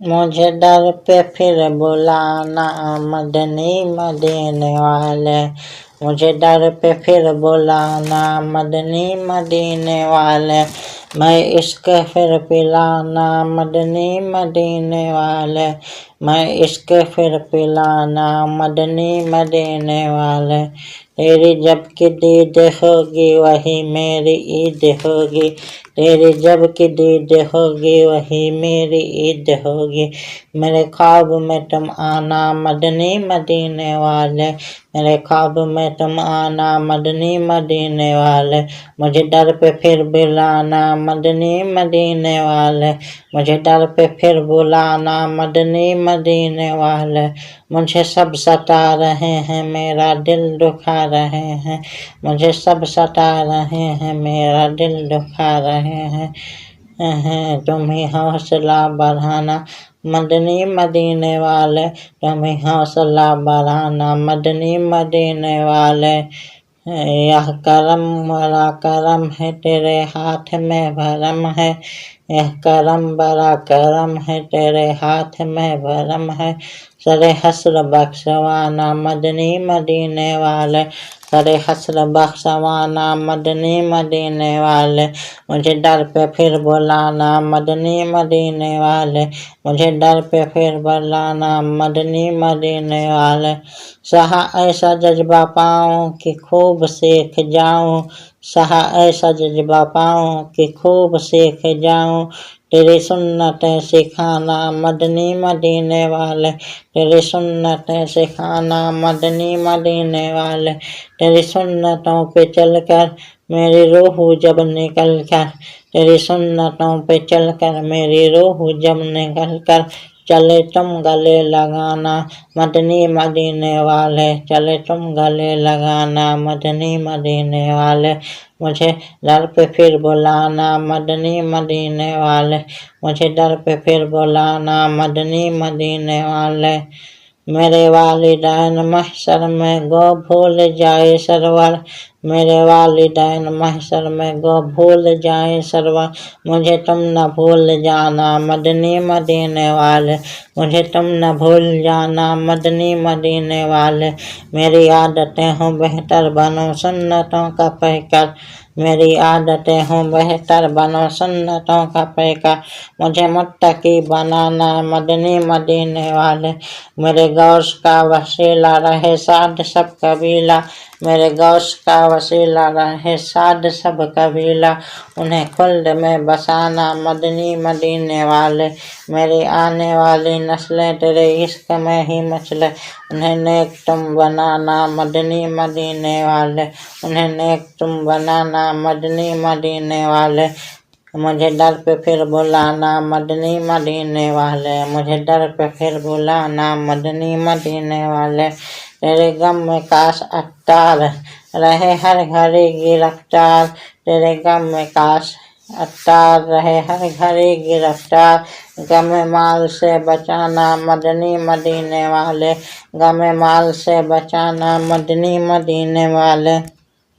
मुझे दर पे फिर बुलाना मदनी मदीने वाले, मुझे दर पे फिर बुलाना मदनी मदीने वाले, मैं इश्क फिर पिलाना मदनी मदीने वाले, मैं इश्क फिर पिलाना मदनी मदीने वाले। तेरी जब की दीद होगी वही मेरी ईद होगी, तेरी जब की दीद होगी वही मेरी ईद होगी। मेरे ख्वाब में तुम आना मदनी मदीने वाले, मेरे ख्वाब में तुम आना मदनी मदीने वाले, मुझे दर पे फिर बुलाना मदनी मदीने वाले, मुझे दर पे फिर बुलाना मदनी मदीने वाले। मुझे सब सता रहे हैं मेरा दिल दुखा रहे हैं, मुझे सब सता रहे हैं मेरा दिल दुखा रहे हैं। तुम ही हौसला बढ़ाना मदनी मदीने वाले, तुम ही हौसला बढ़ाना मदनी मदीने वाले। यह करम बड़ा करम है तेरे हाथ में भरम है, यह करम बड़ा करम है तेरे हाथ में भरम है। सरे हस्र बख्शवाना मदनी मदीने वाले, सरे हस्र बख्शवाना मदनी मदीने वाले, मुझे दर पे फिर बुलाना मदनी मदीने वाले, मुझे दर पे फिर बुलाना मदनी मदीने वाले। सहा ऐसा जज्बा पाऊं कि खूब सीख जाऊं, सहा ऐसा जज्बा पाऊं कि खूब सीख जाऊं। तेरी सुन्नतें सिखाना मदनी मदीने वाले, तेरी सुन्नतें सिखाना मदनी मदीने वाले। तेरी सुन्नतों पे चलकर मेरी रूह जब निकल कर, तेरी सुन्नतों पे चलकर मेरी रूह जब निकल कर चले तुम गले लगाना मदनी मदीने वाले, चले तुम गले लगाना मदनी मदीने वाले। मुझे दर पे फिर बुलाना मदनी मदीने वाले, मुझे दर पे फिर बुलाना मदनी मदीने वाले। मेरे वालिदैन महशर में गो भूल जाए सरवर, मेरे वालिदैन महशर में गो भूल जाए सरवर, मुझे तुम न भूल जाना मदनी मदीने वाले, मुझे तुम न भूल जाना मदनी मदीने वाले। मेरी आदतें हों बेहतर बनो सुन्नतों का पैकर, मेरी आदतें हों बेहतर बनो सुन्नतों का पैकर, मुझे मुत्तकी बनाना मदनी मदीने वाले। मेरे गौश का वसीला रहे साध सब कबीला, मेरे गौश का वसीला रहे साध सब कबीला, उन्हें खुल्द में बसाना मदनी मदीने वाले। मेरी आने वाली नस्लें तेरे इश्क में ही मचले, उन्हें नेक तुम बनाना मदनी मदीने वाले, उन्हें नेक तुम बनाना मदनी मदीने वाले। मुझे दर पे फिर बुलाना मदनी मदीने वाले, मुझे दर पे फिर बुलाना मदनी मदीने वाले। तेरे गम में काश अत्तार रहे हर घड़ी गिरफ्तार, तेरे गम में काश अत्तार रहे हर घड़ी गिरफ्तार। गम माल से बचाना मदनी मदीने वाले, गम माल से बचाना मदनी मदीने वाले।